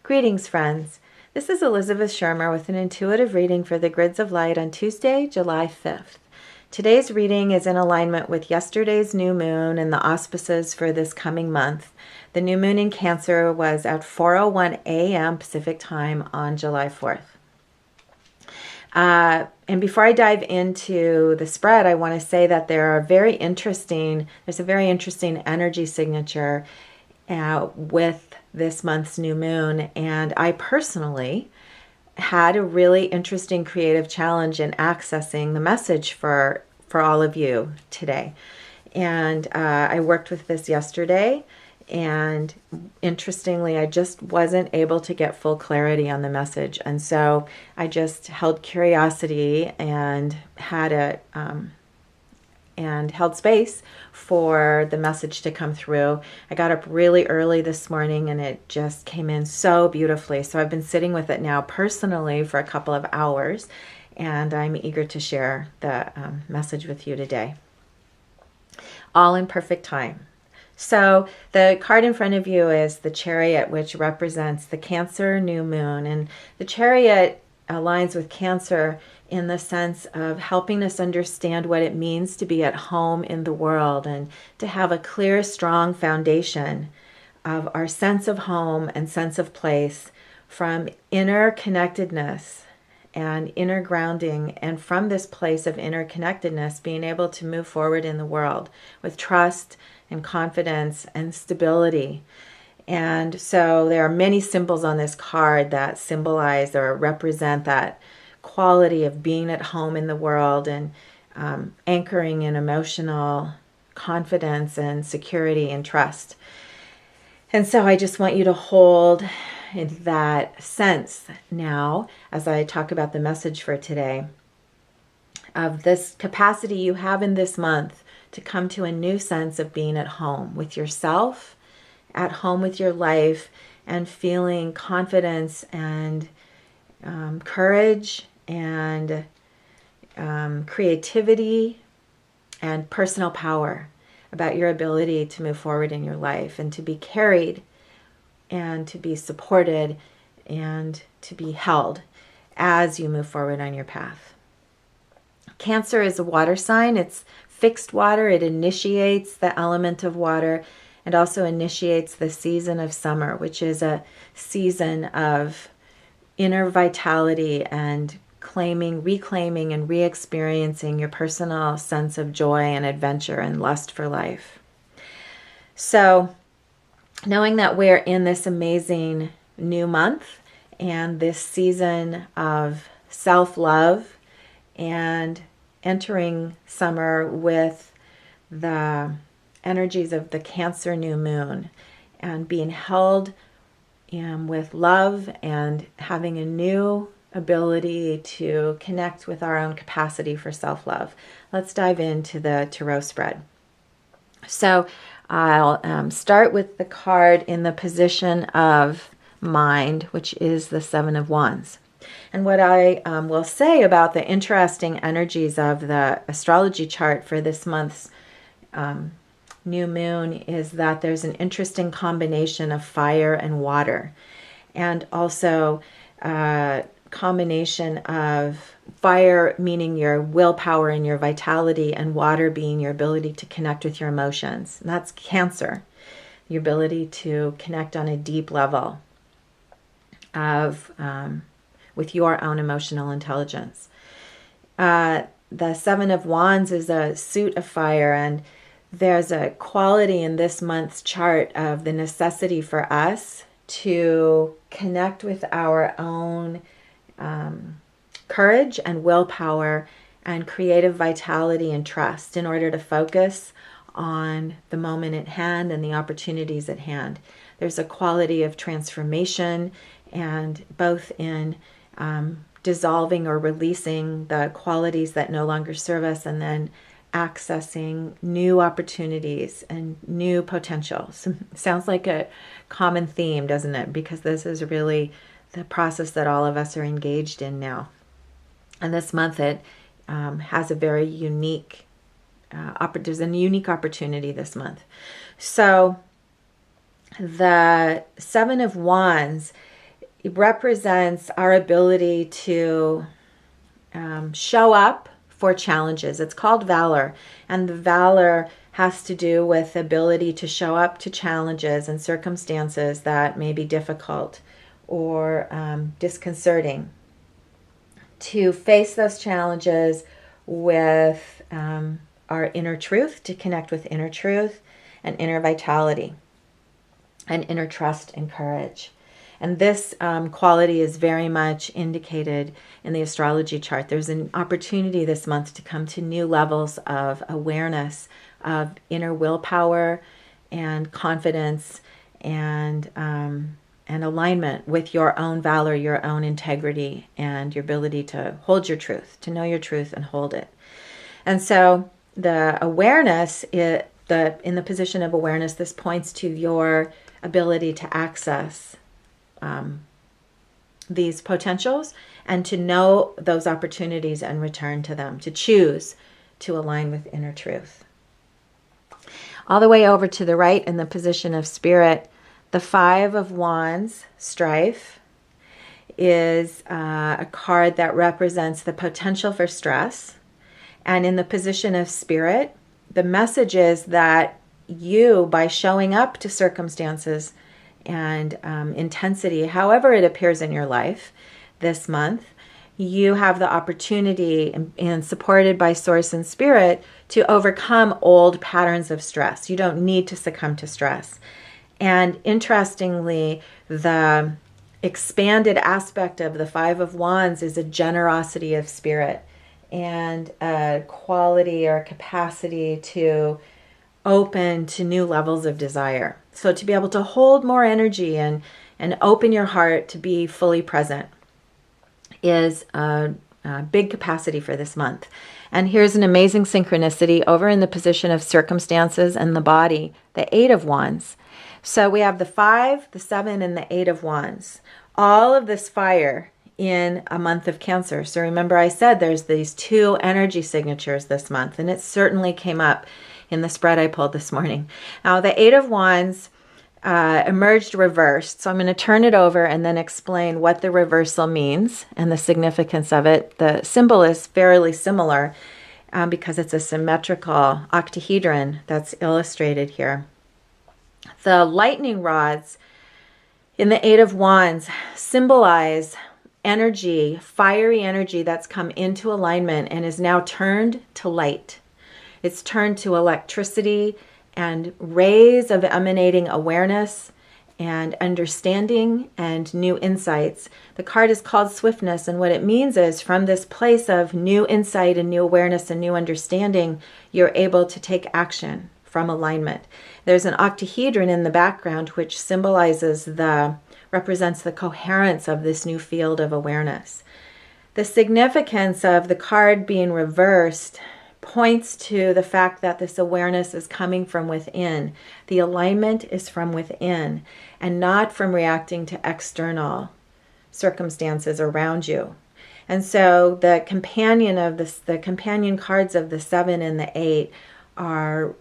Greetings, friends. This is Elizabeth Shermer with an intuitive reading for the Grids of Light on Tuesday, July 5th. Today's reading is in alignment with yesterday's new moon and the auspices for this coming month. The new moon in Cancer was at 4:01 a.m. Pacific time on July 4th. And before I dive into the spread, I want to say that there's a very interesting energy signature with this month's new moon. And I personally had a really interesting creative challenge in accessing the message for all of you today. And I worked with this yesterday. And interestingly, I just wasn't able to get full clarity on the message. And so I just held curiosity and held space for the message to come through. I got up really early this morning and it just came in so beautifully. So I've been sitting with it now personally for a couple of hours, and I'm eager to share the message with you today. All in perfect time. So the card in front of you is the Chariot, which represents the Cancer new moon. And the Chariot aligns with Cancer in the sense of helping us understand what it means to be at home in the world and to have a clear, strong foundation of our sense of home and sense of place from inner connectedness and inner grounding, and from this place of inner connectedness being able to move forward in the world with trust and confidence and stability. And so there are many symbols on this card that symbolize or represent that quality of being at home in the world and anchoring in emotional confidence and security and trust. And so I just want you to hold that sense now as I talk about the message for today of this capacity you have in this month to come to a new sense of being at home with yourself, at home with your life, and feeling confidence and courage and creativity and personal power about your ability to move forward in your life and to be carried and to be supported and to be held as you move forward on your path. Cancer is a water sign. It's fixed water. It initiates the element of water and also initiates the season of summer, which is a season of inner vitality and reclaiming and re-experiencing your personal sense of joy and adventure and lust for life. So knowing that we're in this amazing new month and this season of self-love and entering summer with the energies of the Cancer new moon and being held with love and having a new ability to connect with our own capacity for self-love. Let's dive into the tarot spread. So I'll start with the card in the position of mind, which is the Seven of Wands. And what I will say about the interesting energies of the astrology chart for this month's new moon is that there's an interesting combination of fire and water, and also combination of fire meaning your willpower and your vitality, and water being your ability to connect with your emotions. And that's Cancer, your ability to connect on a deep level of with your own emotional intelligence. The Seven of Wands is a suit of fire, and there's a quality in this month's chart of the necessity for us to connect with our own courage and willpower and creative vitality and trust in order to focus on the moment at hand and the opportunities at hand. There's a quality of transformation, and both in dissolving or releasing the qualities that no longer serve us, and then accessing new opportunities and new potentials. Sounds like a common theme, doesn't it? Because this is really the process that all of us are engaged in now. And this month it has a very unique, there's a unique opportunity this month. So the Seven of Wands represents our ability to show up for challenges. It's called valor, and the valor has to do with the ability to show up to challenges and circumstances that may be difficult or disconcerting, to face those challenges with our inner truth, to connect with inner truth and inner vitality and inner trust and courage. And this quality is very much indicated in the astrology chart. There's an opportunity this month to come to new levels of awareness, of inner willpower and confidence and alignment with your own valor, your own integrity, and your ability to hold your truth, to know your truth and hold it. And so the awareness, in the position of awareness, this points to your ability to access these potentials and to know those opportunities and return to them, to choose to align with inner truth. All the way over to the right in the position of spirit, the Five of Wands, strife, is a card that represents the potential for stress. And in the position of spirit, the message is that you, by showing up to circumstances and intensity, however it appears in your life this month, you have the opportunity, and supported by Source and Spirit, to overcome old patterns of stress. You don't need to succumb to stress. And interestingly, the expanded aspect of the Five of Wands is a generosity of spirit and a quality or capacity to open to new levels of desire. So to be able to hold more energy and open your heart to be fully present is a big capacity for this month. And here's an amazing synchronicity over in the position of circumstances and the body, the Eight of Wands. So we have the 5, the 7, and the 8 of Wands. All of this fire in a month of Cancer. So remember I said there's these 2 energy signatures this month, and it certainly came up in the spread I pulled this morning. Now the 8 of Wands emerged reversed. So I'm going to turn it over and then explain what the reversal means and the significance of it. The symbol is fairly similar because it's a symmetrical octahedron that's illustrated here. The lightning rods in the 8 of Wands symbolize energy, fiery energy that's come into alignment and is now turned to light. It's turned to electricity and rays of emanating awareness and understanding and new insights. The card is called Swiftness, and what it means is from this place of new insight and new awareness and new understanding, you're able to take action from alignment. There's an octahedron in the background which represents the coherence of this new field of awareness. The significance of the card being reversed points to the fact that this awareness is coming from within. The alignment is from within and not from reacting to external circumstances around you. And so the companion cards of the 7 and the 8 are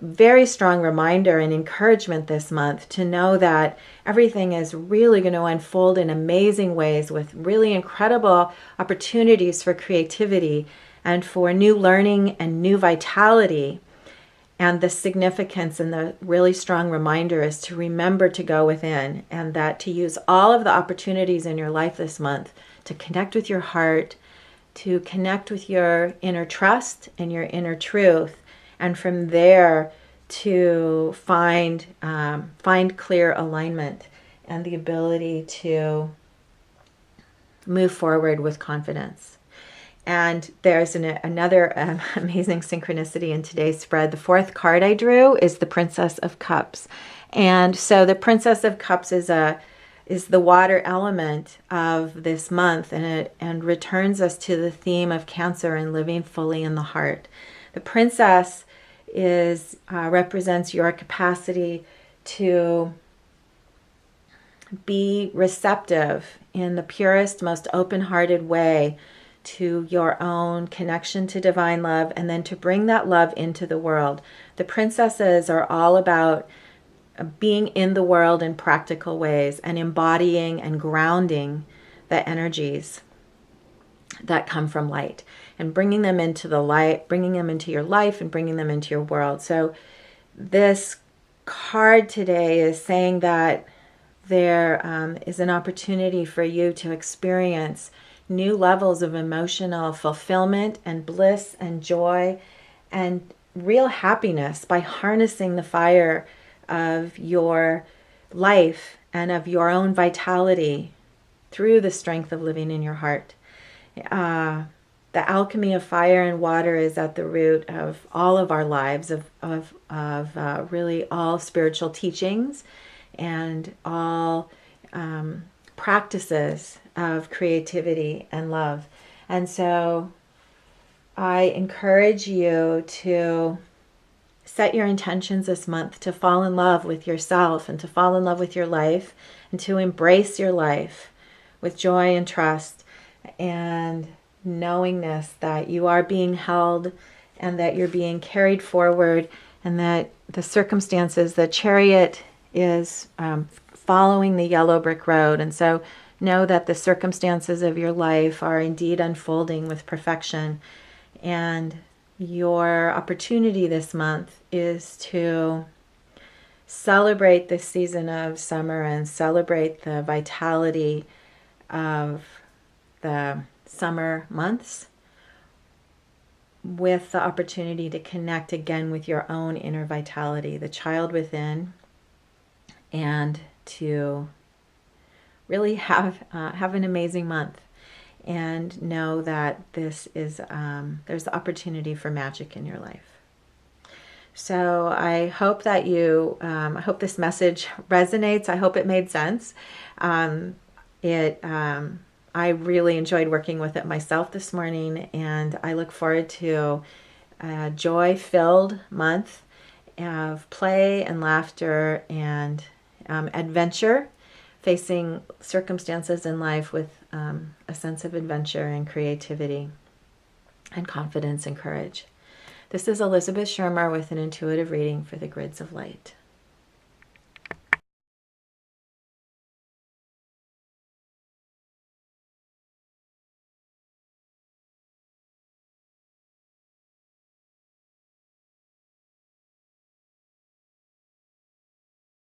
very strong reminder and encouragement this month to know that everything is really going to unfold in amazing ways with really incredible opportunities for creativity and for new learning and new vitality. And the significance and the really strong reminder is to remember to go within, and that to use all of the opportunities in your life this month to connect with your heart, to connect with your inner trust and your inner truth, and from there to find clear alignment and the ability to move forward with confidence. And there's another amazing synchronicity in today's spread. The 4th card I drew is the Princess of Cups. And so the Princess of Cups is the water element of this month, and returns us to the theme of Cancer and living fully in the heart. The Princess represents your capacity to be receptive in the purest, most open-hearted way to your own connection to divine love, and then to bring that love into the world. The princesses are all about being in the world in practical ways and embodying and grounding the energies that come from light and bringing them into the light, bringing them into your life and bringing them into your world. So this card today is saying that there is an opportunity for you to experience new levels of emotional fulfillment and bliss and joy and real happiness by harnessing the fire of your life and of your own vitality through the strength of living in your heart. The alchemy of fire and water is at the root of all of our lives, of really all spiritual teachings and all practices of creativity and love. And so I encourage you to set your intentions this month to fall in love with yourself and to fall in love with your life and to embrace your life with joy and trust and knowingness that you are being held and that you're being carried forward and that the circumstances, the chariot is following the yellow brick road. And so know that the circumstances of your life are indeed unfolding with perfection. And your opportunity this month is to celebrate this season of summer and celebrate the vitality of the summer months with the opportunity to connect again with your own inner vitality, the child within, and to really have an amazing month and know that this is there's the opportunity for magic in your life. So I hope that I hope this message resonates. I hope it made sense. I really enjoyed working with it myself this morning, and I look forward to a joy-filled month of play and laughter and adventure, facing circumstances in life with a sense of adventure and creativity and confidence and courage. This is Elizabeth Shermer with an intuitive reading for the Grids of Light.